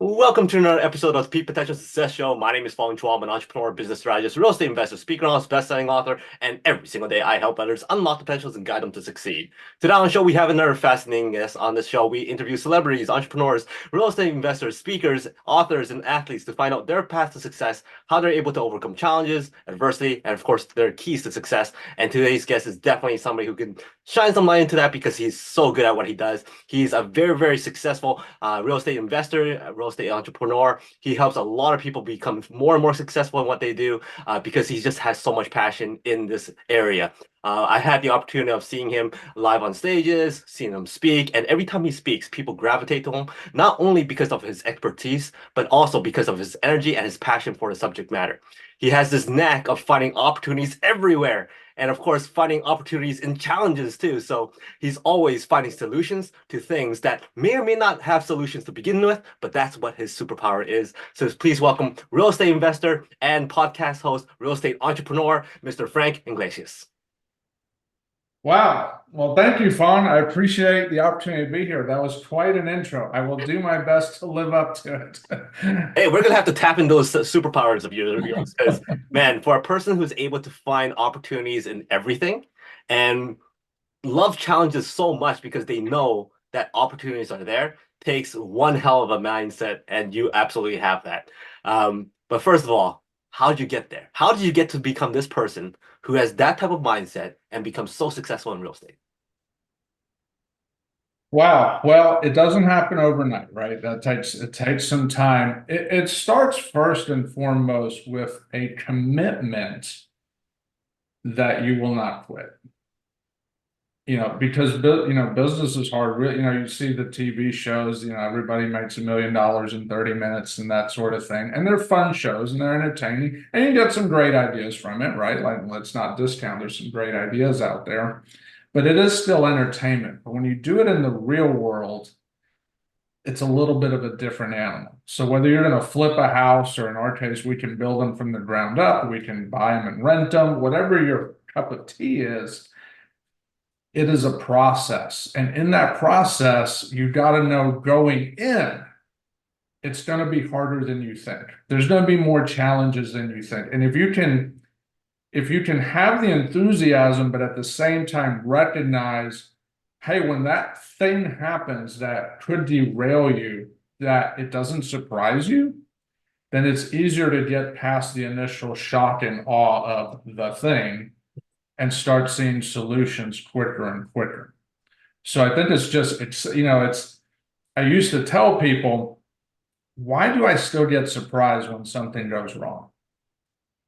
Welcome to another episode of the Peak Potential Success Show. My name is Fong. I'm an entrepreneur, business strategist, real estate investor, speaker, host, best-selling author, and every single day I help others unlock potentials and guide them to succeed. Today on the show, we have another fascinating guest. On this show, we interview celebrities, entrepreneurs, real estate investors, speakers, authors, and athletes to find out their path to success, how they're able to overcome challenges, adversity, and of course, their keys to success. And today's guest is definitely somebody who can shine some light into that because he's so good at what he does. He's a very, very successful real estate investor, real estate entrepreneur. He helps a lot of people become more and more successful in what they do because he just has so much passion in this area. I had the opportunity of seeing him live on stages, seeing him speak, and every time he speaks, people gravitate to him, not only because of his expertise, but also because of his energy and his passion for the subject matter. He has this knack of finding opportunities everywhere, and of course, finding opportunities in challenges too. So he's always finding solutions to things that may or may not have solutions to begin with, but that's what his superpower is. So please welcome real estate investor and podcast host, real estate entrepreneur, Mr. Frank IGLESIAS. Wow. Well, thank you, Fong. I appreciate the opportunity to be here. That was quite an intro. I will do my best to live up to it. Hey, we're gonna have to tap in those superpowers of yours because, man, for a person who's able to find opportunities in everything and love challenges so much because they know that opportunities are there, takes one hell of a mindset, and you absolutely have that. But first of all, how did you get there? How did you get to become this person who has that type of mindset and become so successful in real estate? Wow. Well, it doesn't happen overnight, right? It takes some time. It starts first and foremost with a commitment that you will not quit. Because business is hard. You see the TV shows, everybody makes $1 million in 30 minutes and that sort of thing. And they're fun shows and they're entertaining. And you get some great ideas from it, right? Like, let's not discount, there's some great ideas out there. But it is still entertainment. But when you do it in the real world, it's a little bit of a different animal. So whether you're going to flip a house, or in our case, we can build them from the ground up, we can buy them and rent them, whatever your cup of tea is, it is a process. And in that process, you got to know going in, it's going to be harder than you think. There's going to be more challenges than you think. And if you can have the enthusiasm, but at the same time recognize, hey, when that thing happens that could derail you, that it doesn't surprise you, then it's easier to get past the initial shock and awe of the thing and start seeing solutions quicker and quicker. So I think I used to tell people, why do I still get surprised when something goes wrong?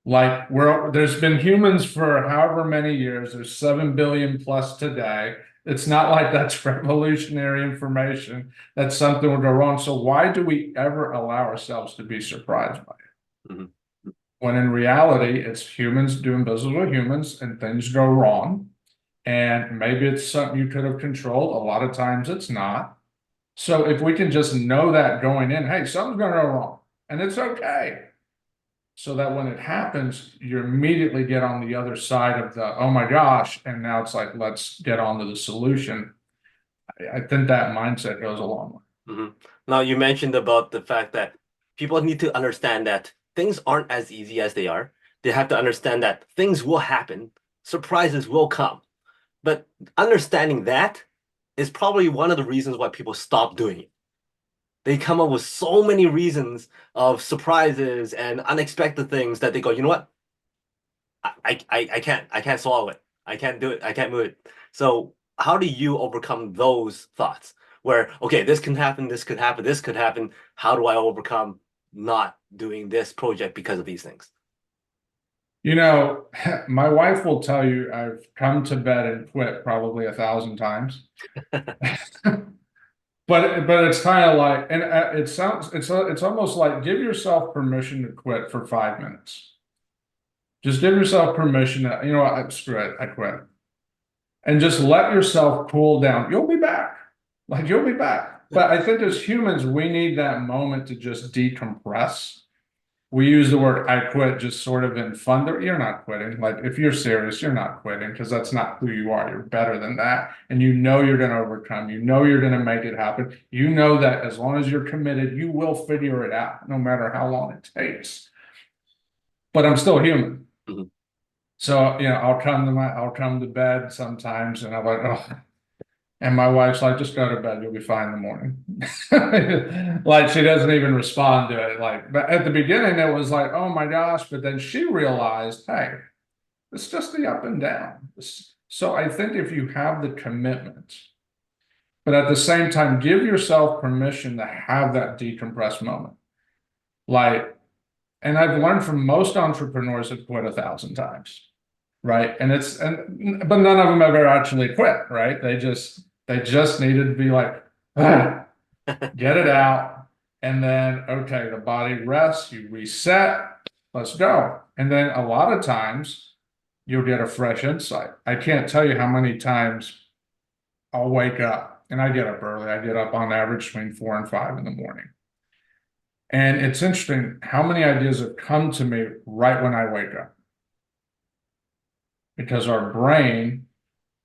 Like, there's been humans for however many years, there's 7 billion plus today. It's not like that's revolutionary information that something will go wrong. So why do we ever allow ourselves to be surprised by it? Mm-hmm. When in reality, it's humans doing business with humans and things go wrong. And maybe it's something you could have controlled. A lot of times it's not. So if we can just know that going in, hey, something's going to go wrong and it's okay. So that when it happens, you immediately get on the other side of the, oh my gosh. And now it's like, let's get on to the solution. I think that mindset goes a long way. Mm-hmm. Now, you mentioned about the fact that people need to understand that things aren't as easy as they are. They have to understand that things will happen, surprises will come. But understanding that is probably one of the reasons why people stop doing it. They come up with so many reasons of surprises and unexpected things that they go, you know what? I can't swallow it. I can't do it. I can't move it. So how do you overcome those thoughts where, okay, this can happen, this could happen, this could happen. How do I overcome not doing this project because of these things? My wife will tell you I've come to bed and quit probably 1,000 times. But it's kind of like, and it's almost like, give yourself permission to quit for 5 minutes. Just give yourself permission to, screw it, I quit. And just let yourself cool down. You'll be back. Like, you'll be back. But I think as humans, we need that moment to just decompress. we use the word I quit just sort of in fun. You're not quitting. Like if you're serious, you're not quitting because that's not who you are. You're better than that. And you know you're going to overcome. You know you're going to make it happen. You know that as long as you're committed, you will figure it out no matter how long it takes. But I'm still human. Mhm. So, I'll come to bed sometimes and I'm like, oh, and my wife's like, just go to bed, you'll be fine in the morning. Like she doesn't even respond to it. Like, but at the beginning, it was like, oh my gosh. But then she realized, hey, it's just the up and down. So I think if you have the commitment, but at the same time, give yourself permission to have that decompressed moment. Like, and I've learned from most entrepreneurs have quit 1,000 times, right? But none of them ever actually quit, right? They just needed to be like, ah, get it out. And then, okay, the body rests, you reset, let's go. And then a lot of times you'll get a fresh insight. I can't tell you how many times I'll wake up and I get up early. I get up on average between 4 and 5 in the morning. And it's interesting how many ideas have come to me right when I wake up because our brain,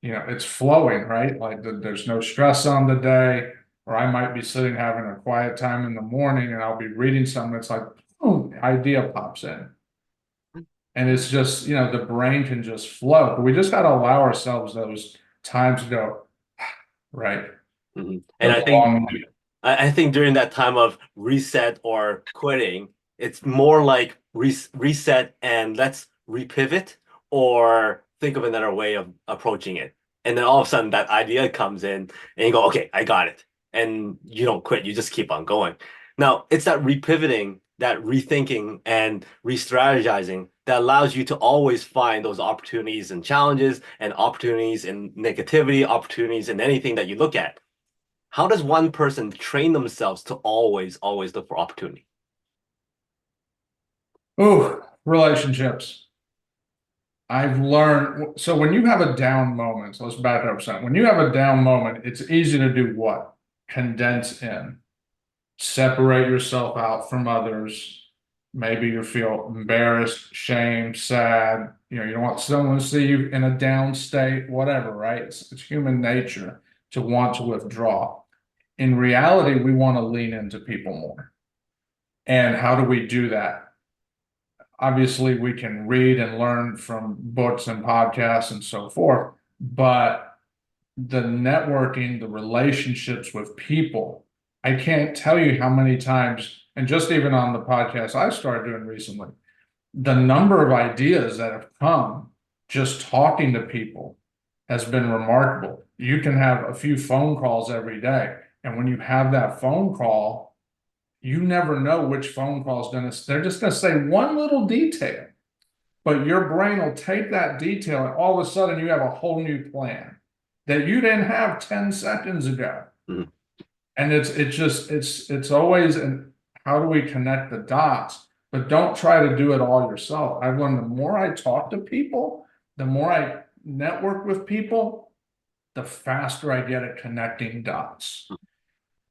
it's flowing, right? Like there's no stress on the day, or I might be sitting having a quiet time in the morning and I'll be reading something. It's like, oh, idea pops in. And it's just, the brain can just flow. But we just got to allow ourselves those times to go, right? And Goes I a think long way. I think during that time of reset or quitting, it's more like reset and let's repivot or think of another way of approaching it. And then all of a sudden that idea comes in and you go, okay, I got it. And you don't quit, you just keep on going. Now, it's that repivoting, that rethinking and re-strategizing that allows you to always find those opportunities and challenges and opportunities in negativity, opportunities in anything that you look at. How does one person train themselves to always look for opportunity? Oh, relationships. I've learned. So when you have a down moment, so let's back up a second. When you have a down moment, it's easy to do what? Condense in, separate yourself out from others. Maybe you feel embarrassed, shame, sad. You don't want someone to see you in a down state, whatever, right? It's human nature to want to withdraw. In reality, we want to lean into people more. And how do we do that? Obviously we can read and learn from books and podcasts and so forth, but the networking, the relationships with people, I can't tell you how many times, and just even on the podcast I started doing recently, the number of ideas that have come just talking to people has been remarkable. You can have a few phone calls every day, and when you have that phone call, you never know which phone call is they're just going to say one little detail, but your brain will take that detail and all of a sudden you have a whole new plan that you didn't have 10 seconds ago. Mhm. And it's always, and how do we connect the dots? But don't try to do it all yourself. I've learned the more I talk to people, the more I network with people, the faster I get at connecting dots.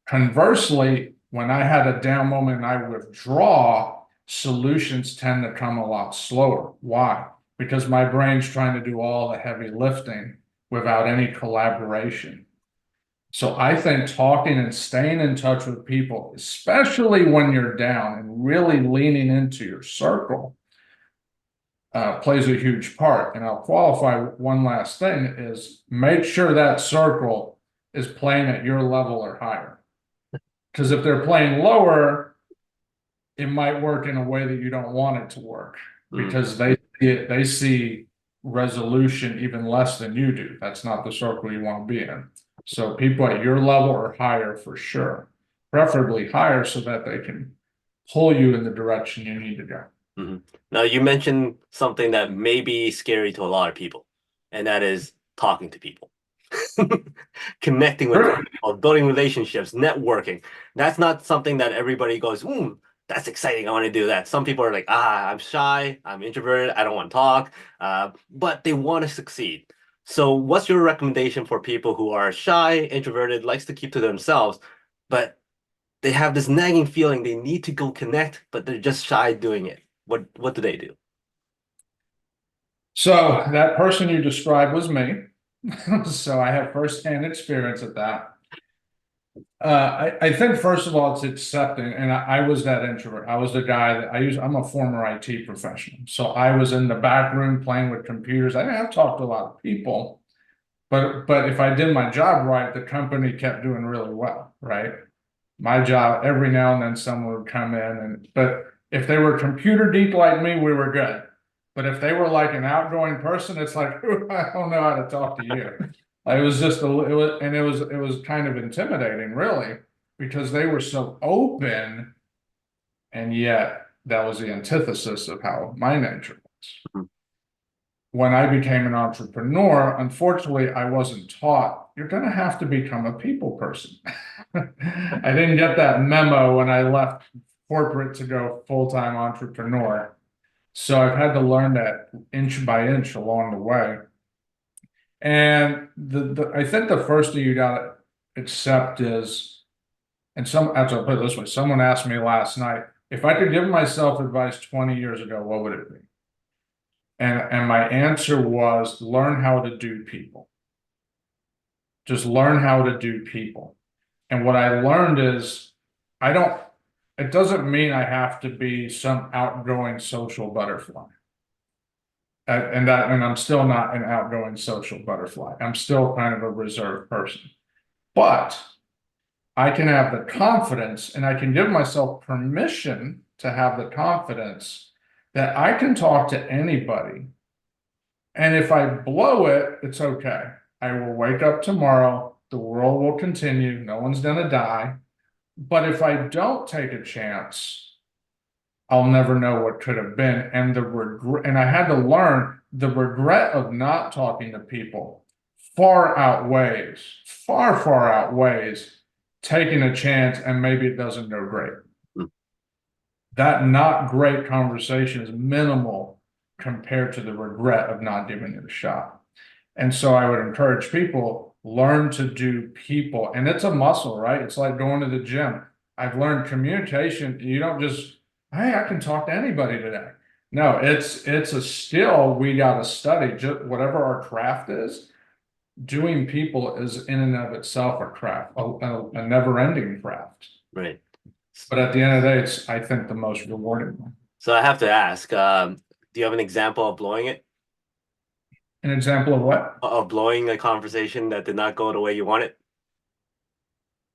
Conversely, when I had a down moment and I withdraw, solutions tend to come a lot slower. Why? Because my brain's trying to do all the heavy lifting without any collaboration. So I think talking and staying in touch with people, especially when you're down and really leaning into your circle, plays a huge part. And I'll qualify one last thing is make sure that circle is playing at your level or higher. Because if they're playing lower, it might work in a way that you don't want it to work because they see resolution even less than you do. That's not the circle you want to be in. So people at your level or higher for sure, preferably higher so that they can pull you in the direction you need to go. Now, you mentioned something that may be scary to a lot of people, and that is talking to people, connecting with Sure. people, building relationships, networking. That's not something that everybody goes, that's exciting. I want to do that. Some people are like, I'm shy, I'm introverted, I don't want to talk, but they want to succeed. So, what's your recommendation for people who are shy, introverted, likes to keep to themselves, but they have this nagging feeling they need to go connect, but they're just shy doing it. What do they do? So that person you described was me. So I have firsthand experience at that. I think first of all, it's accepting, and I was that introvert. I was the guy that I'm a former IT professional. So I was in the back room playing with computers. I didn't have to talk to a lot of people, but if I did my job right, the company kept doing really well, right? My job, every now and then someone would come in but if they were computer geek like me, we were good. But if they were like an outgoing person, it's like, I don't know how to talk to you. It was just it was kind of intimidating, really, because they were so open, and yet that was the antithesis of how my nature was. Mhm. When I became an entrepreneur, unfortunately, I wasn't taught you're going to have to become a people person. I didn't get that memo when I left corporate to go full-time entrepreneur. So I've had to learn that inch by inch along the way. And I think the first thing you got to accept is, actually, I'll put it this way, someone asked me last night, if I could give myself advice 20 years ago, what would it be? And my answer was learn how to do people. Just learn how to do people. And what I learned is I don't, it doesn't mean I have to be some outgoing social butterfly. And I'm still not an outgoing social butterfly. I'm still kind of a reserved person. But I can have the confidence, and I can give myself permission to have the confidence that I can talk to anybody. And if I blow it, it's okay. I will wake up tomorrow. The world will continue. No one's going to die. But if I don't take a chance, I'll never know what could have been. And I had to learn the regret of not talking to people far outweighs taking a chance and maybe it doesn't go great. Hmm. That not great conversation is minimal compared to the regret of not giving it a shot. And so I would encourage people, learn to do people. And it's a muscle, right? It's like going to the gym. I've learned communication. You don't just, hey, I can talk to anybody today. No, it's a skill we got to study. Just whatever our craft is, doing people is in and of itself a craft, a never-ending craft. Right. But at the end of the day, it's, I think, the most rewarding one. So I have to ask, do you have an example of blowing it? An example of what? Of blowing a conversation that did not go the way you wanted?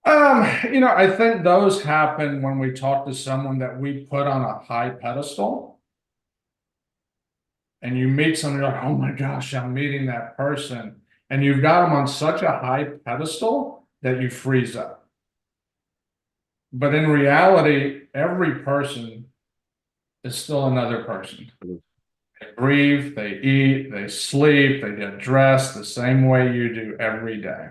I think those happen when we talk to someone that we put on a high pedestal. And you meet someone, you're like, oh my gosh, I'm meeting that person. And you've got them on such a high pedestal that you freeze up. But in reality, every person is still another person. Mhm. They breathe, they eat, they sleep, they get dressed the same way you do every day.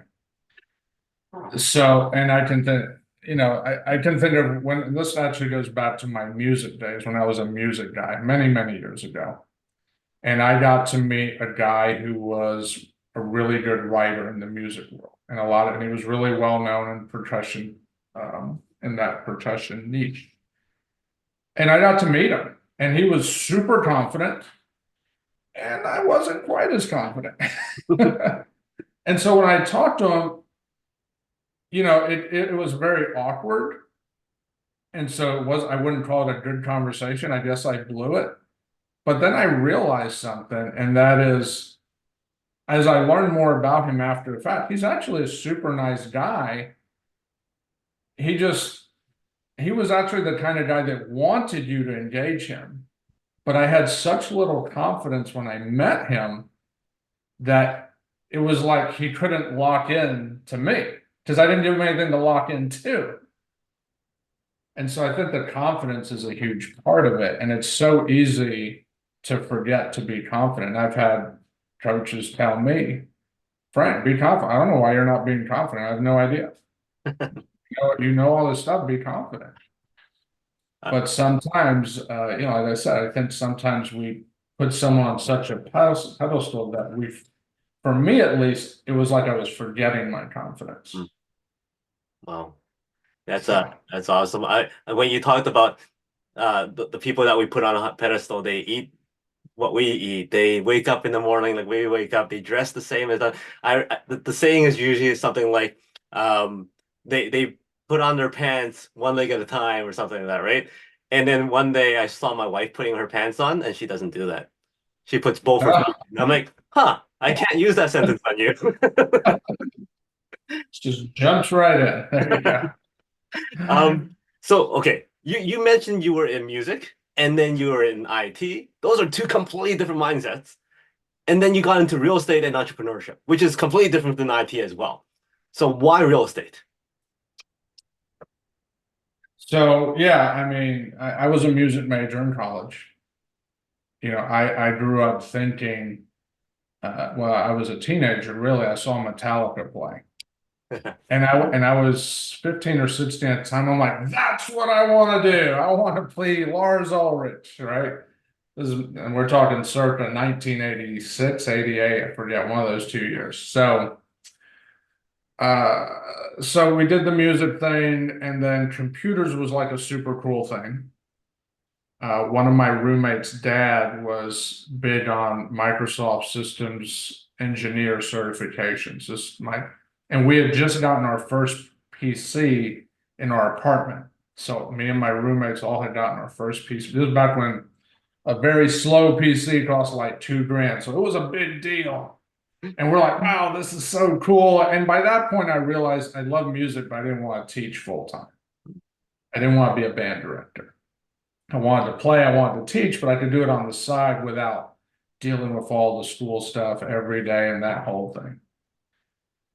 So, and I can think, I can think of when this actually goes back to my music days when I was a music guy many, many years ago. And I got to meet a guy who was a really good writer in the music world, and he was really well known in percussion, in that percussion niche. And I got to meet him, and he was super confident, and I wasn't quite as confident. And so when I talked to him, it was very awkward. And so I wouldn't call it a good conversation. I guess I blew it. But then I realized something, and that is, as I learned more about him after the fact, he's actually a super nice guy. He was actually the kind of guy that wanted you to engage him. But I had such little confidence when I met him that it was like he couldn't lock in to me because I didn't give him anything to lock into. And so I think the confidence is a huge part of it. And it's so easy to forget to be confident. I've had coaches tell me, Frank, be confident. I don't know why you're not being confident. I have no idea. You know all this stuff, be confident. But sometimes, like I said, I think sometimes we put someone on such a pedestal that for me at least, it was like I was forgetting my confidence. Wow. So that's awesome. I when you talked about the people that we put on a pedestal, they eat what we eat. They wake up in the morning like we wake up. They dress the same as us. The saying is usually something like um they put on their pants one leg at a time or something like that, right? And then one day I saw my wife putting her pants on and she doesn't do that. She puts both her feet. And I'm like, huh, I can't use that sentence on you. just jumps right in. There you go. So okay, you mentioned you were in music and then you were in IT. Those are two completely different mindsets. And then you got into real estate and entrepreneurship, which is completely different than IT as well. So why real estate? So yeah, I mean, I was a music major in college. I grew up thinking, well, I was a teenager, really. I saw Metallica play. And I was 15 or 16 at the time. I'm like, that's what I want to do. I want to play Lars Ulrich, right? And we're talking circa 1986, 88. I forget, one of those 2 years. Uh, so we did the music thing, and then computers was like a super cool thing. One of my roommates' dad was big on Microsoft Systems engineer certifications. And we had just gotten our first PC in our apartment. So me and my roommates all had gotten our first PC. This was back when a very slow PC cost like $2,000. So it was a big deal. And we're like, wow, this is so cool. And by that point, I realized I love music, but I didn't want to teach full time. I didn't want to be a band director. I wanted to play, I wanted to teach, but I could do it on the side without dealing with all the school stuff every day and that whole thing.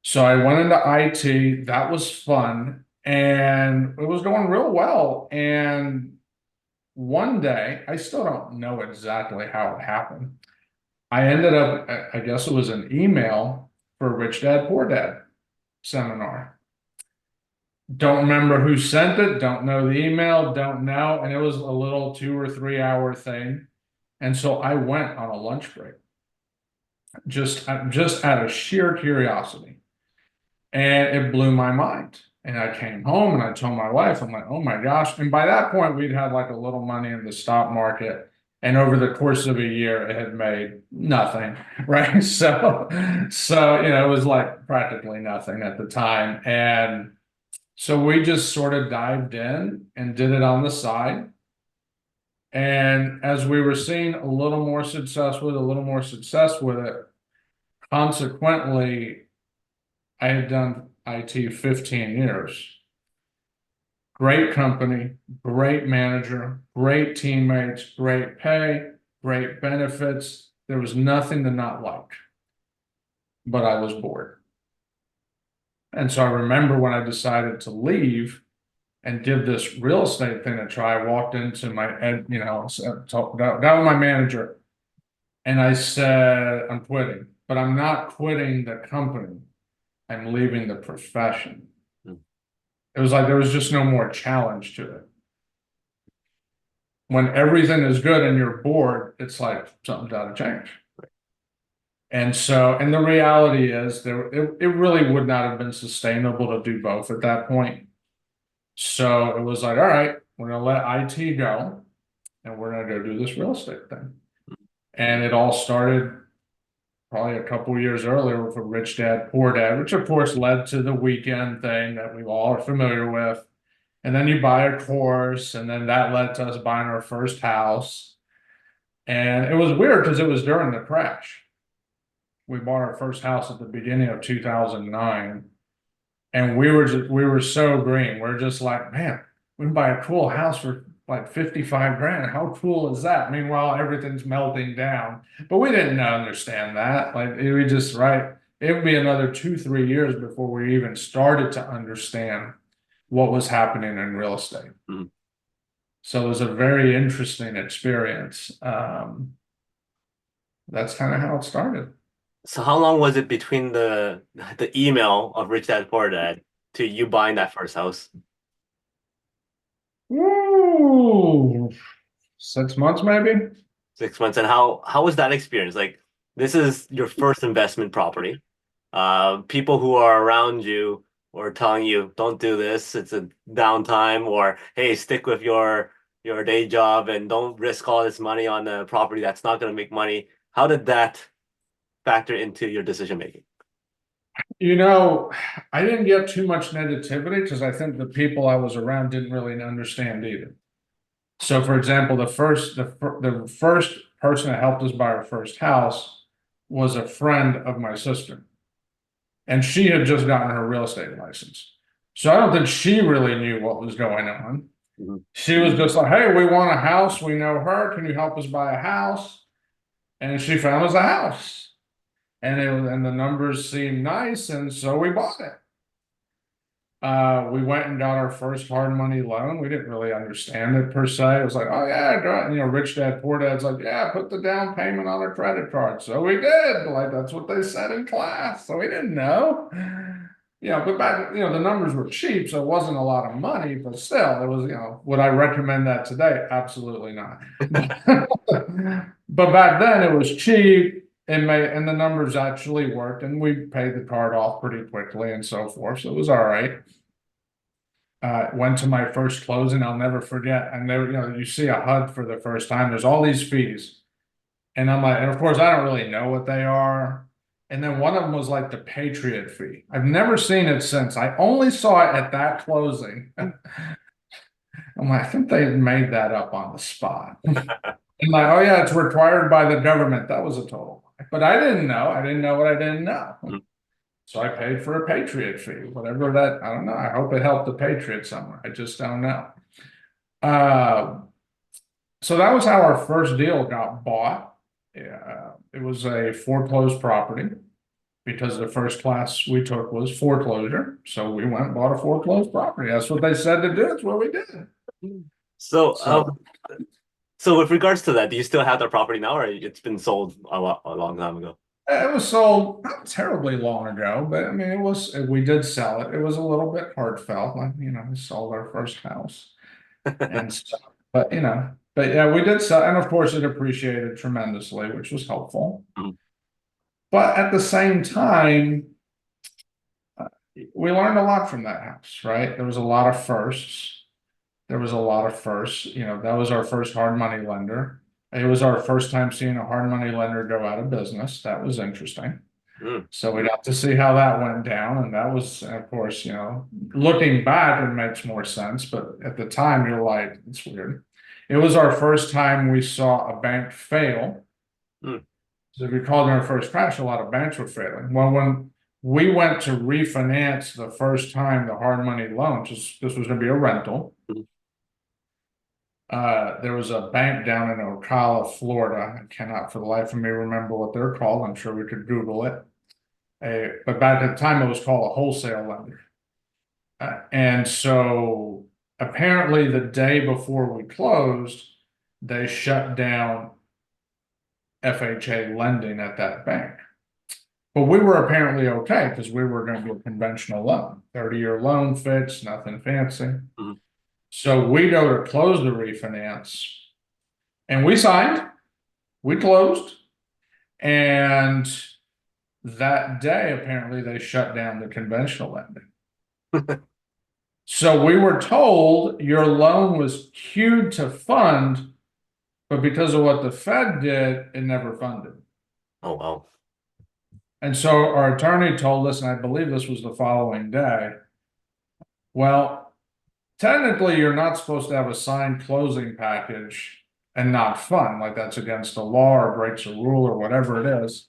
So I went into IT. That was fun and it was going real well. And one day, I still don't know exactly how it happened. I ended up, I guess it was an email for Rich Dad Poor Dad seminar. Don't remember who sent it, don't know the email, don't know. And it was a little 2 or 3 hour thing. And so I went on a lunch break, just out of sheer curiosity. And it blew my mind. And I came home and I told my wife, I'm like, oh my gosh. And by that point, we'd had like a little money in the stock market. And over the course of a year, it had made nothing, right? So, it was like practically nothing at the time. And so we just sort of dived in and did it on the side. And as we were seeing a little more success with it, a little more success with it, consequently, I had done IT 15 years. Great company, great manager, great teammates, great pay, great benefits. There was nothing to not like, but I was bored. And so I remember when I decided to leave and give this real estate thing a try, I walked into my, got with my manager and I said, I'm quitting, but I'm not quitting the company. I'm leaving the profession. Hmm. It was like there was just no more challenge to it. When everything is good and you're bored, it's like something's got to change. And the reality is it really would not have been sustainable to do both at that point. So it was like, all right, we're gonna let IT go and we're gonna go do this real estate thing. And it all started probably a couple of years earlier with a Rich Dad Poor Dad, which of course led to the weekend thing that we all are familiar with. And then you buy a course, and then that led to us buying our first house. And it was weird because it was during the crash. We bought our first house at the beginning of 2009, and we were so green. We're just like, man, we can buy a cool house for like 55 grand. How cool is that? Meanwhile, everything's melting down. But we didn't understand that. Like we just right. It would be another 2, 3 years before we even started to understand what was happening in real estate. Mhm. So it was a very interesting experience. That's kind of how it started. So how long was it between the email of Rich Dad Poor Dad to you buying that first house? Ooh, 6 months maybe. 6 months. And how was that experience? Like this is your first investment property. People who are around you or telling you don't do this, it's a downtime, or hey, stick with your day job and don't risk all this money on a property that's not going to make money. How did that factor into your decision making? You know, I didn't get too much negativity because I think the people I was around didn't really understand either. So, for example, the first person that helped us buy our first house was a friend of my sister, and she had just gotten her real estate license. So I don't think she really knew what was going on. Mhm. She was just like, "Hey, we want a house. We know her. Can you help us buy a house?" And she found us a house, and the numbers seemed nice, and so we bought it. We went and got our first hard money loan. We didn't really understand it per se. It was like, oh yeah, rich dad, poor dad's like, yeah, put the down payment on a credit card. So we did. Like that's what they said in class. So we didn't know. But back, the numbers were cheap, so it wasn't a lot of money, but still, it was, would I recommend that today? Absolutely not. But back then it was cheap. And the numbers actually worked, and we paid the card off pretty quickly and so forth. So it was all right. Went to my first closing. I'll never forget. And there, you see a HUD for the first time. There's all these fees, and I'm like, and of course, I don't really know what they are. And then one of them was like the Patriot fee. I've never seen it since. I only saw it at that closing. I'm like, I think they made that up on the spot. And like, oh yeah, it's required by the government. That was a total lie. But I didn't know. I didn't know what I didn't know. So I paid for a Patriot fee, whatever that, I don't know. I hope it helped the Patriots somewhere. I just don't know. So that was how our first deal got bought. Yeah, it was a foreclosed property because the first class we took was foreclosure. So we went and bought a foreclosed property. That's what they said to do. That's what we did. So, So so with regards to that, do you still have the property now, or it's been sold a long time ago? it was sold not terribly long ago, but I mean, we did sell it. It was a little bit heartfelt, like, we sold our first house and stuff. But yeah, we did sell, and of course, it appreciated tremendously, which was helpful. Mhm. But at the same time, we learned a lot from that house, right? There was a lot of firsts. There was a lot of firsts. That was our first hard money lender. It was our first time seeing a hard money lender go out of business. That was interesting. Mm. So we got to see how that went down. And that was, of course, looking back, it makes more sense. But at the time, you're like, it's weird. It was our first time we saw a bank fail. Mm. So if you called in our first crash, a lot of banks were failing. Well, when we went to refinance the first time the hard money loan, this was going to be a rental. Mhm. There was a bank down in Ocala, Florida. I cannot for the life of me remember what they're called. I'm sure we could Google it. But back at the time, it was called a wholesale lender. And so apparently the day before we closed, they shut down FHA lending at that bank. But we were apparently okay because we were going to do a conventional loan, 30-year loan fixed, nothing fancy. Mhm. So we go to close the refinance and we signed, we closed, and that day, apparently, they shut down the conventional lending. So we were told your loan was queued to fund, but because of what the Fed did, it never funded. Oh, wow. And so our attorney told us, and I believe this was the following day, well, technically, you're not supposed to have a signed closing package and not fund, like that's against the law or breaks a rule or whatever it is.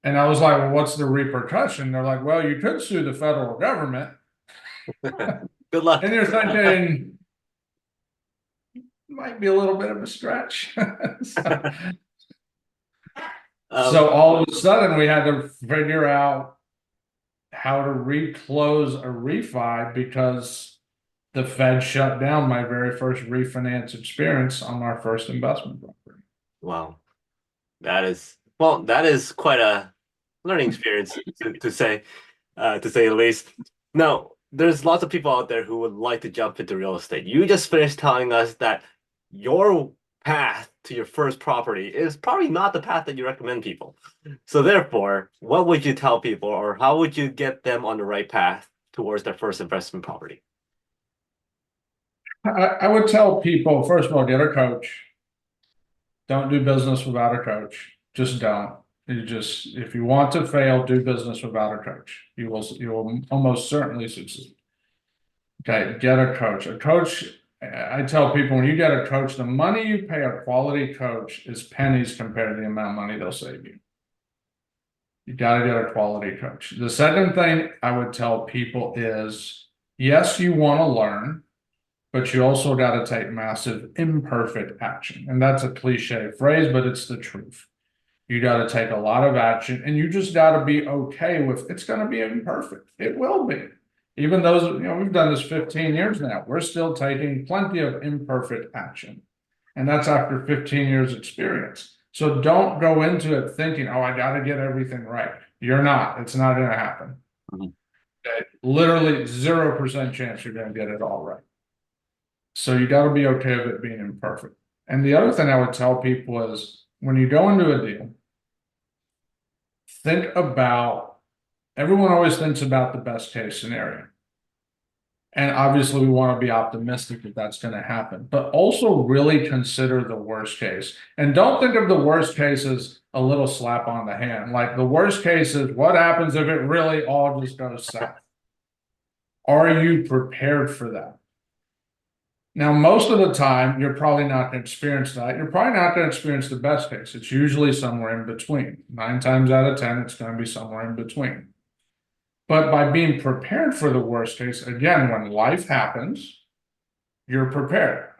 And I was like, well, what's the repercussion? They're like, well, you could sue the federal government. Good luck. And you're thinking, might be a little bit of a stretch. So all of a sudden, we had to figure out how to reclose a refi because the Fed shut down my very first refinance experience on our first investment property. Wow. That is quite a learning experience to say the least. Now, there's lots of people out there who would like to jump into real estate. You just finished telling us that your path to your first property is probably not the path that you recommend people. So therefore, what would you tell people, or how would you get them on the right path towards their first investment property? I would tell people, first of all, get a coach. Don't do business without a coach. Just don't. If you want to fail, do business without a coach. You will almost certainly succeed. Okay, get a coach. A coach, I tell people, when you get a coach, the money you pay a quality coach is pennies compared to the amount of money they'll save you. You got to get a quality coach. The second thing I would tell people is, yes, you want to learn, but you also got to take massive imperfect action. And that's a cliche phrase, but it's the truth. You got to take a lot of action, and you just got to be okay with it's going to be imperfect. It will be. Even those, we've done this 15 years now. We're still taking plenty of imperfect action. And that's after 15 years experience. So don't go into it thinking, oh, I got to get everything right. You're not. It's not going to happen. Mhm. Okay? Literally 0% chance you're going to get it all right. So you got to be okay with it being imperfect. And the other thing I would tell people is when you go into a deal, think about, everyone always thinks about the best case scenario. And obviously we want to be optimistic that that's going to happen, but also really consider the worst case. And don't think of the worst case as a little slap on the hand. Like the worst case is what happens if it really all just goes south? Are you prepared for that? Now, most of the time, you're probably not going to experience that. You're probably not going to experience the best case. It's usually somewhere in between. 9 times out of 10, it's going to be somewhere in between. But by being prepared for the worst case, again, when life happens, you're prepared.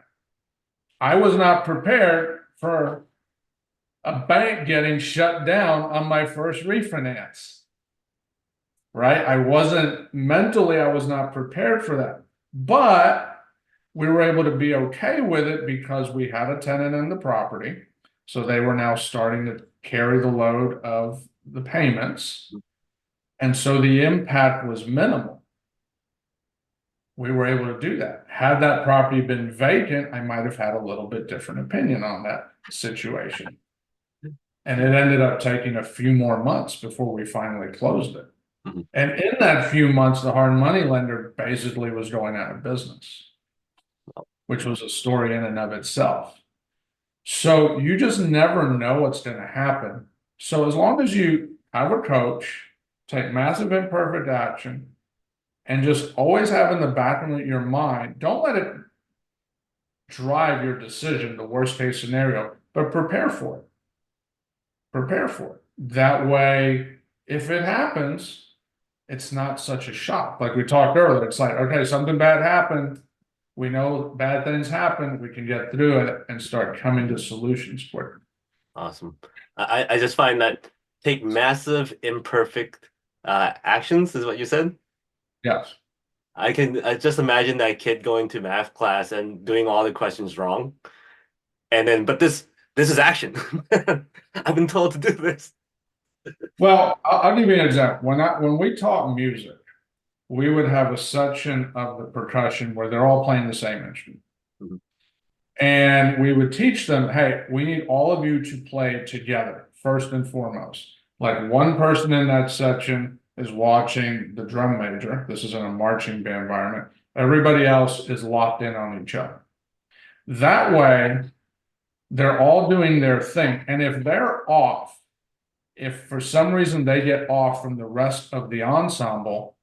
I was not prepared for a bank getting shut down on my first refinance, right? I was not prepared for that. But we were able to be okay with it because we had a tenant in the property. So they were now starting to carry the load of the payments. And so the impact was minimal. We were able to do that. Had that property been vacant, I might have had a little bit different opinion on that situation. And it ended up taking a few more months before we finally closed it. Mhm. And in that few months, the hard money lender basically was going out of business, which was a story in and of itself. So you just never know what's going to happen. So as long as you have a coach, take massive imperfect action, and just always have in the back of your mind, don't let it drive your decision, the worst case scenario, but prepare for it. Prepare for it. That way, if it happens, it's not such a shock. Like we talked earlier, it's like, okay, something bad happened. We know bad things happen. We can get through it and start coming to solutions quicker. Awesome. I just find that take massive imperfect actions is what you said. Yes. I just imagine that kid going to math class and doing all the questions wrong. And then, but this is action. I've been told to do this. Well, I'll give you an example. When we taught music, we would have a section of the percussion where they're all playing the same instrument. Mhm. And we would teach them, hey, we need all of you to play together, first and foremost. Like one person in that section is watching the drum major. This is in a marching band environment. Everybody else is locked in on each other. That way, they're all doing their thing. And if they're off, if for some reason they get off from the rest of the ensemble,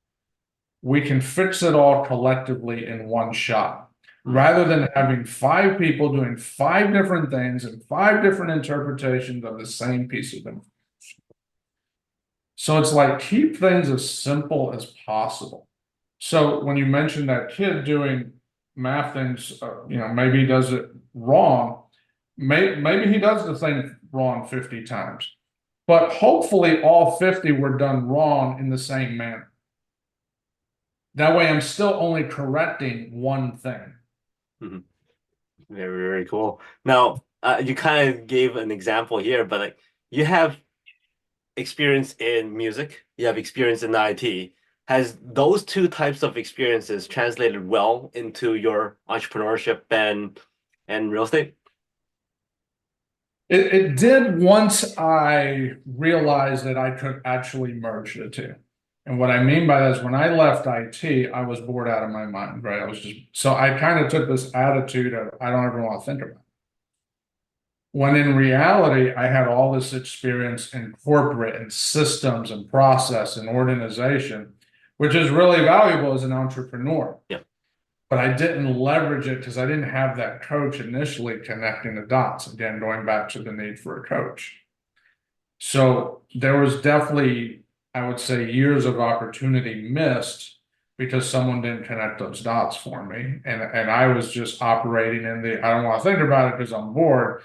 we can fix it all collectively in one shot, rather than having 5 people doing 5 different things and 5 different interpretations of the same piece of information. So it's like keep things as simple as possible. So when you mentioned that kid doing math things, maybe he does it wrong. Maybe he does the thing wrong 50 times, but hopefully all 50 were done wrong in the same manner. That way I'm still only correcting one thing. Mm-hmm. Very, very cool. Now, you kind of gave an example here, but like you have experience in music, you have experience in IT. Has those two types of experiences translated well into your entrepreneurship and real estate? It did once I realized that I could actually merge the two. And what I mean by that is when I left IT, I was bored out of my mind, right? So I kind of took this attitude of, I don't ever want to think about it. When in reality, I had all this experience in corporate and systems and process and organization, which is really valuable as an entrepreneur. Yeah. But I didn't leverage it because I didn't have that coach initially connecting the dots. Again, going back to the need for a coach. So there was definitely, I would say, years of opportunity missed because someone didn't connect those dots for me. And I was just operating in the, I don't want to think about it because I'm bored.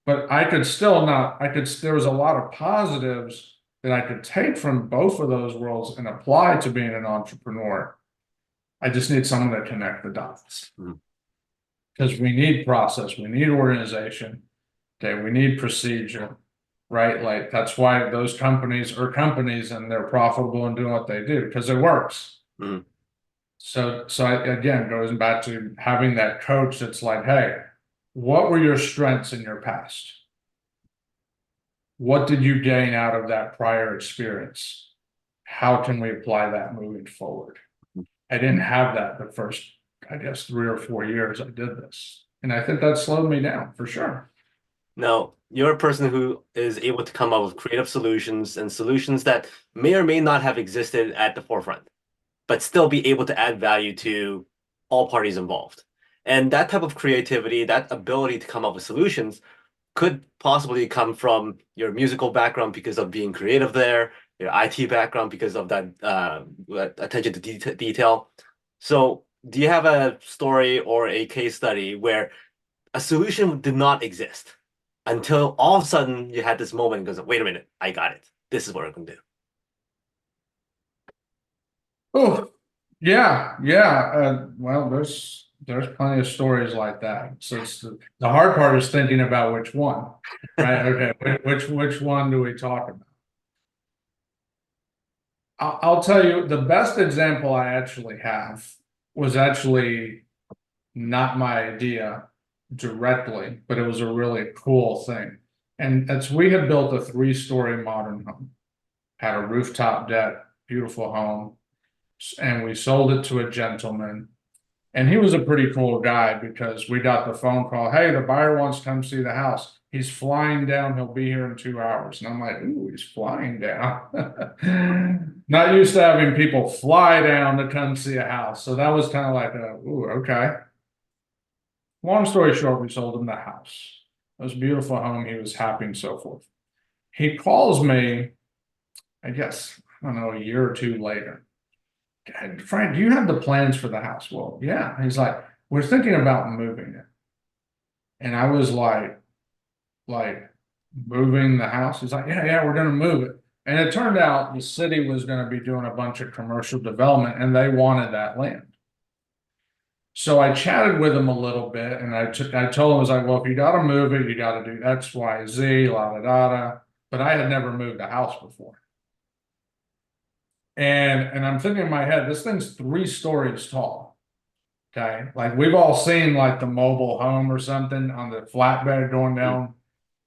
But I could still not, there was a lot of positives that I could take from both of those worlds and apply to being an entrepreneur. I just need someone to connect the dots. Because we need process, we need organization, okay, we need procedure, right? Like that's why those companies are companies and they're profitable and doing what they do because it works. So again, goes back to having that coach that's like, hey, what were your strengths in your past? What did you gain out of that prior experience? How can we apply that moving forward? I didn't have that the first, I guess, 3 or 4 years I did this. And I think that slowed me down for sure. Now, you're a person who is able to come up with creative solutions and solutions that may or may not have existed at the forefront, but still be able to add value to all parties involved. And that type of creativity, that ability to come up with solutions could possibly come from your musical background because of being creative there, your IT background because of that attention to detail. So do you have a story or a case study where a solution did not exist until all of a sudden you had this moment and goes, wait a minute, I got it. This is what I'm going to do. Oh, yeah. Well, there's plenty of stories like that. So it's the hard part is thinking about which one, right? Okay, which one do we talk about? I'll tell you the best example I actually have was actually not my idea directly, but it was a really cool thing. And that's we had built a 3-story modern home, had a rooftop deck, beautiful home, and we sold it to a gentleman. And he was a pretty cool guy because we got the phone call, hey, the buyer wants to come see the house. He's flying down, he'll be here in 2 hours. And I'm like, ooh, he's flying down. Not used to having people fly down to come see a house. So that was kind of like, ooh, okay. Long story short, we sold him the house. It was a beautiful home. He was happy and so forth. He calls me, I guess, I don't know, a year or 2 later. Frank, do you have the plans for the house? Well, yeah. He's like, we're thinking about moving it. And I was like moving the house. He's like, yeah, we're going to move it. And it turned out the city was going to be doing a bunch of commercial development and they wanted that land. So I chatted with him a little bit and I told him, I was like, well, if you got to move it, you got to do X, Y, Z, la, da, da, da. But I had never moved a house before. And I'm thinking in my head, this thing's 3 stories tall. Okay. Like we've all seen like the mobile home or something on the flatbed going down,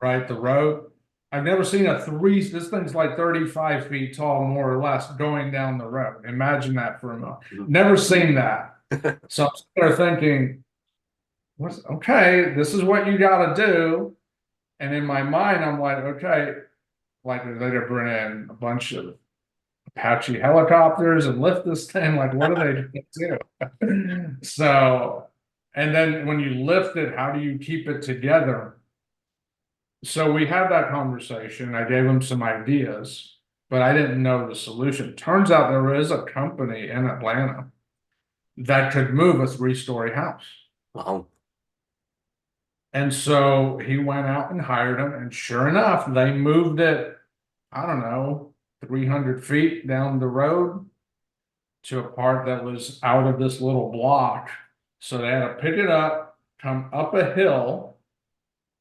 right, the road. I've never seen this thing's like 35 feet tall, more or less, going down the road. Imagine that for a moment. Never seen that. So I'm there thinking, okay, this is what you got to do. And in my mind, I'm like, okay, like they're going to bring in a bunch of Apache helicopters and lift this thing. Like, what do they do? So, and then when you lift it, how do you keep it together? So we had that conversation. I gave him some ideas, but I didn't know the solution. Turns out there is a company in Atlanta that could move a 3-story house. Wow. And so he went out and hired them, and sure enough, they moved it, I don't know, 300 feet down the road to a part that was out of this little block. So they had to pick it up, come up a hill,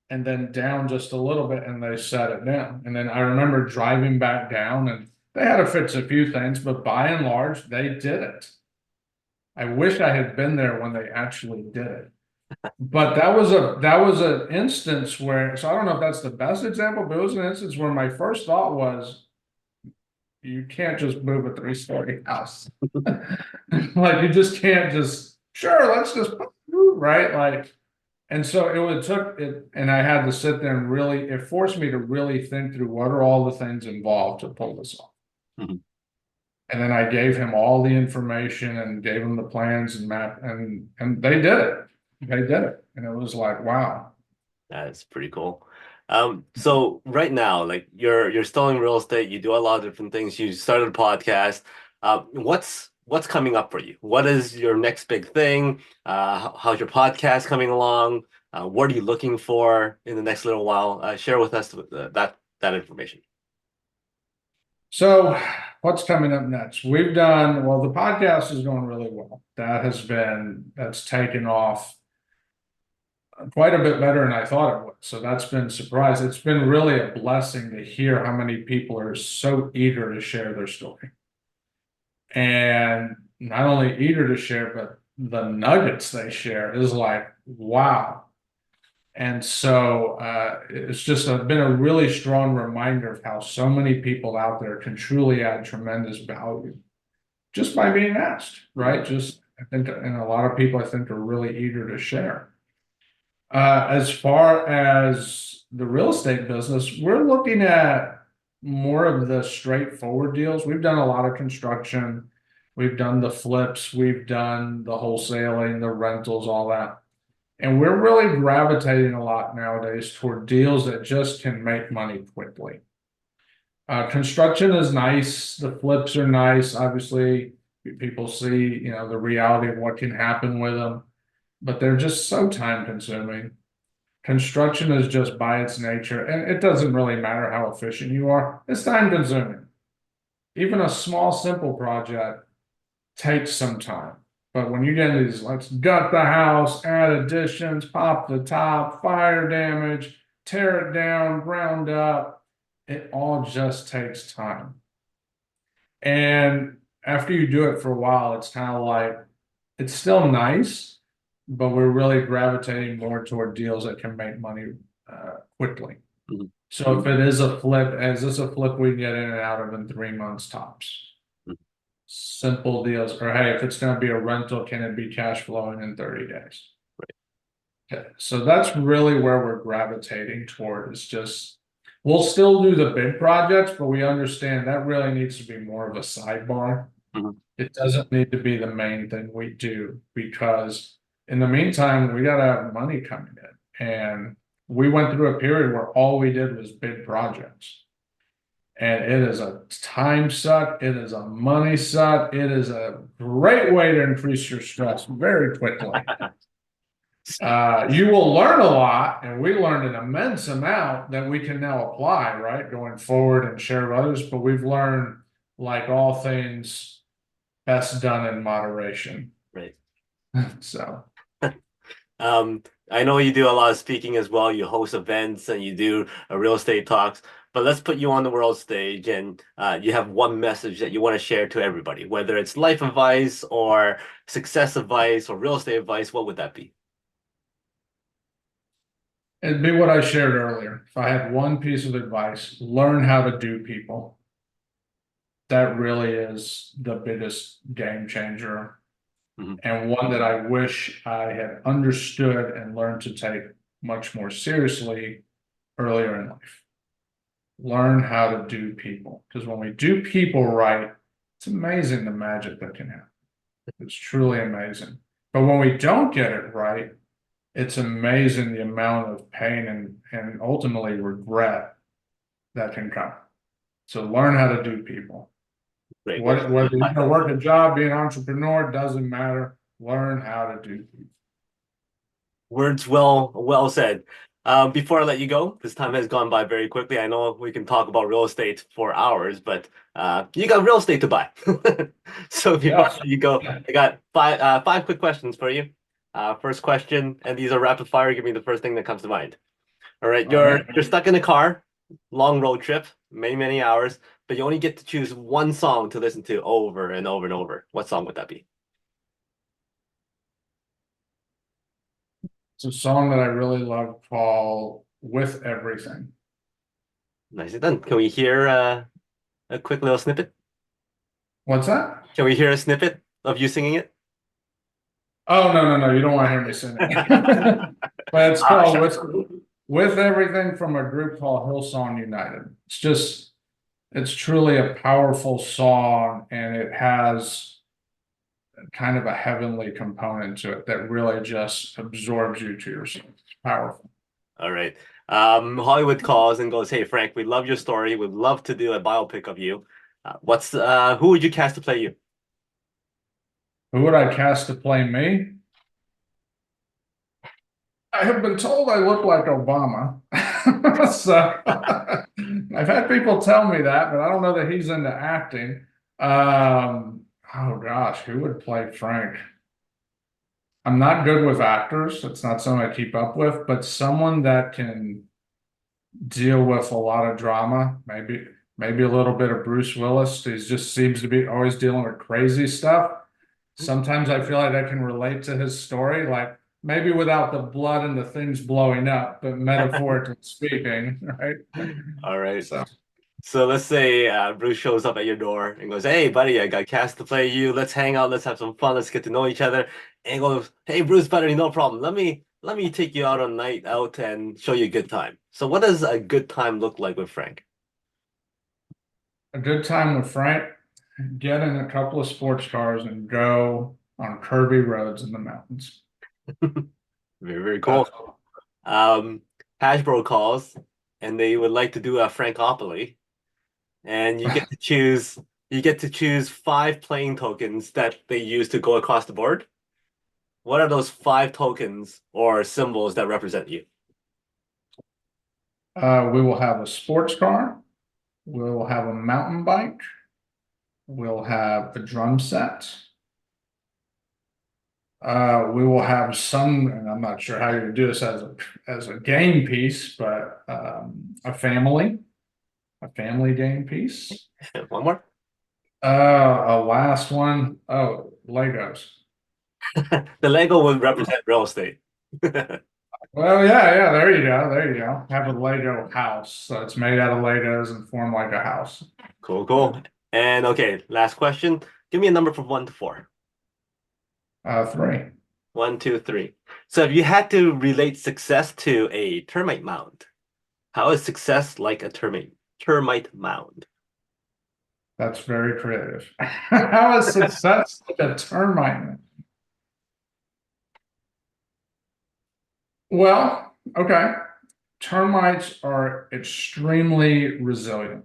and then down just a little bit, and they set it down. And then I remember driving back down, and they had to fix a few things, but by and large, they did it. I wish I had been there when they actually did it. But that was an instance where, so I don't know if that's the best example, but it was an instance where my first thought was, you can't just move a 3-story house. Like you just can't just, sure, let's just, right? Like, and so it took it, and I had to sit there and really, it forced me to really think through what are all the things involved to pull this off. Mhm. And then I gave him all the information and gave him the plans and map, and they did it. They did it. And it was like, wow. That's pretty cool. So right now, like you're still in real estate, you do a lot of different things. You started a podcast. What's coming up for you? What is your next big thing? How's your podcast coming along? What are you looking for in the next little while? Share with us that information. So what's coming up next? We've done, well, the podcast is going really well. That's taken off quite a bit better than I thought it would. So that's been surprised. It's been really a blessing to hear how many people are so eager to share their story. And not only eager to share, but the nuggets they share is like, wow. And so it's just been a really strong reminder of how so many people out there can truly add tremendous value just by being asked, right? Just, I think, and a lot of people I think are really eager to share. As far as the real estate business, we're looking at more of the straightforward deals. We've done a lot of construction. We've done the flips. We've done the wholesaling, the rentals, all that. And we're really gravitating a lot nowadays toward deals that just can make money quickly. Construction is nice. The flips are nice. Obviously, people see, the reality of what can happen with them, but they're just so time consuming. Construction is just by its nature, and it doesn't really matter how efficient you are. It's time consuming. Even a small, simple project takes some time. But when you get into these, let's gut the house, add additions, pop the top, fire damage, tear it down, ground up, it all just takes time. And after you do it for a while, it's kind of like, it's still nice, but we're really gravitating more toward deals that can make money quickly. Mhm. So if it is a flip, is this a flip we can get in and out of in 3 months tops? Mhm. Simple deals, or hey, if it's going to be a rental, can it be cash flowing in 30 days? Okay, so that's really where we're gravitating toward. It's just, we'll still do the big projects, but we understand that really needs to be more of a sidebar. Mhm. It doesn't need to be the main thing we do, because in the meantime, we got to have money coming in. And we went through a period where all we did was big projects. And it is a time suck. It is a money suck. It is a great way to increase your stress very quickly. You will learn a lot, and we learned an immense amount that we can now apply, right, going forward and share with others. But we've learned, like all things, best done in moderation. Right. So, I know you do a lot of speaking as well. You host events and you do real estate talks. But let's put you on the world stage, and you have one message that you want to share to everybody, whether it's life advice or success advice or real estate advice. What would that be? it'd be what I shared earlier. If I had one piece of advice, learn how to do people. That really is the biggest game changer, Mhm. and one that I wish I had understood and learned to take much more seriously earlier in life. Learn how to do people, because when we do people right, it's amazing the magic that can happen. It's truly amazing. But when we don't get it right, it's amazing the amount of pain and ultimately regret that can come. So learn how to do people. Great. Whether you're going to work a job, be an entrepreneur, doesn't matter. Learn how to do people. Words well said. Before I let you go, this time has gone by very quickly. I know we can talk about real estate for hours, but you got real estate to buy. So before I Yes. let you go, I got five quick questions for you. First question, and these are rapid fire. Give me the first thing that comes to mind. All right, All right. you're stuck in a car, long road trip, many hours, but you only get to choose one song to listen to over and over and over. What song would that be? It's a song that I really love called With Everything. Nicely done. Can we hear A quick little snippet? What's that? Can we hear a snippet of you singing it? Oh, no, you don't want to hear me sing it. But it's Ah, called shucks. with everything from a group called Hillsong United. It's truly a powerful song, and it has kind of a heavenly component to it that really just absorbs you to yourself. It's powerful. All right. Hollywood calls and goes, "Hey Frank, we love your story. We'd love to do a biopic of you. What's who would you cast to play you?" Who would I cast to play me? I have been told I look like Obama. So I've had people tell me that, but I don't know that he's into acting. Oh gosh, who would play Frank? I'm not good with actors. It's not something I keep up with, but someone that can deal with a lot of drama, maybe a little bit of Bruce Willis. He just seems to be always dealing with crazy stuff. Sometimes I feel like I can relate to his story, like maybe without the blood and the things blowing up, but metaphorically speaking, right? All right. So So let's say Bruce shows up at your door and goes, "Hey, buddy, I got cast to play you. Let's hang out. Let's have some fun. Let's get to know each other." And he goes, "Hey, Bruce, buddy, no problem. Let me take you out on a night out and show you a good time." So what does a good time look like with Frank? a good time with Frank, get in a couple of sports cars and go on curvy roads in the mountains. Very, very cool. That's Um, Hasbro calls and they would like to do a Frankopoly, and you get to choose 5 playing tokens that they use to go across the board. What are those 5 tokens or symbols that represent you? we will have a sports car. We'll have a mountain bike. We'll have a drum set. We will have some, and I'm not sure how you would do this as a game piece, but a family game piece. One more. A last one. Oh, Legos. The Lego would represent real estate. Well, yeah, there you go. Have a Lego house. So it's made out of Legos and form like a house. Cool, cool. And okay, last question. Give me a number from 1 to 4. 3. 1, 2, 3. So if you had to relate success to a termite mound, how is success like a termite mound? That's very creative. How is success like a termite? Well, okay. Termites are extremely resilient.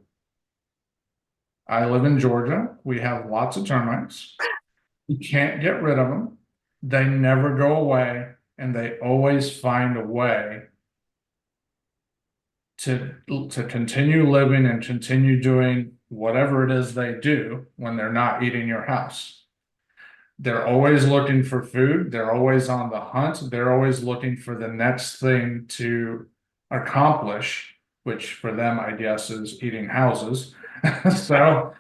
I live in Georgia. We have lots of termites. You can't get rid of them. They never go away, and they always find a way to continue living and continue doing whatever it is they do when they're not eating your house. They're always looking for food. They're always on the hunt. They're always looking for the next thing to accomplish, which for them, I guess, is eating houses. So,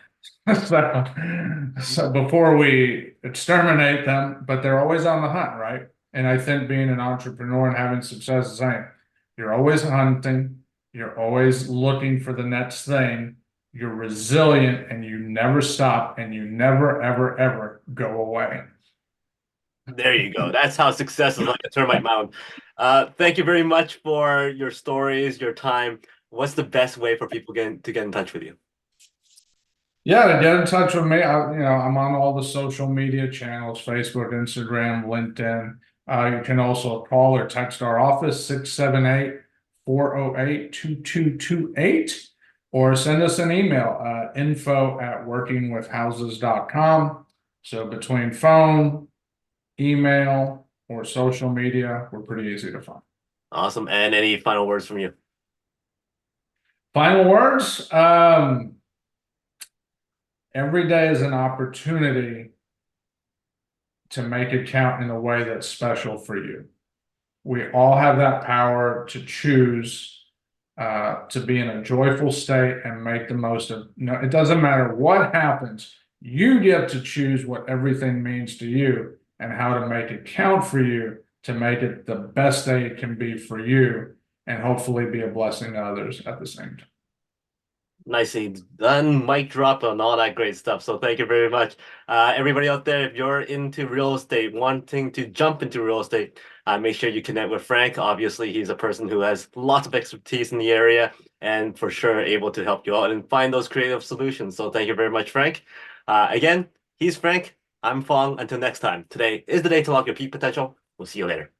so before we exterminate them, but they're always on the hunt, right? And I think being an entrepreneur and having success is saying you're always hunting, you're always looking for the next thing, you're resilient, and you never stop, and you never, ever, ever go away. There you go. That's how success is like a termite mound. Thank you very much for your stories, your time. What's the best way for people to get in touch with you? Yeah, to get in touch with me, I'm on all the social media channels, Facebook, Instagram, LinkedIn. You can also call or text our office, 678-408-2228, or send us an email, info@workingwithhouses.com. So between phone, email, or social media, we're pretty easy to find. Awesome. And any final words from you? Final words. Every day is an opportunity to make it count in a way that's special for you. We all have that power to choose to be in a joyful state and make the most of. No, it doesn't matter what happens. You get to choose what everything means to you and how to make it count for you to make it the best day it can be for you and hopefully be a blessing to others at the same time. Nicely done, mic drop and all that great stuff. So thank you very much. Everybody out there, if you're into real estate, wanting to jump into real estate, make sure you connect with Frank. Obviously, he's a person who has lots of expertise in the area and for sure able to help you out and find those creative solutions. So thank you very much, Frank. Again, he's Frank. I'm Fong. Until next time, today is the day to lock your peak potential. We'll see you later.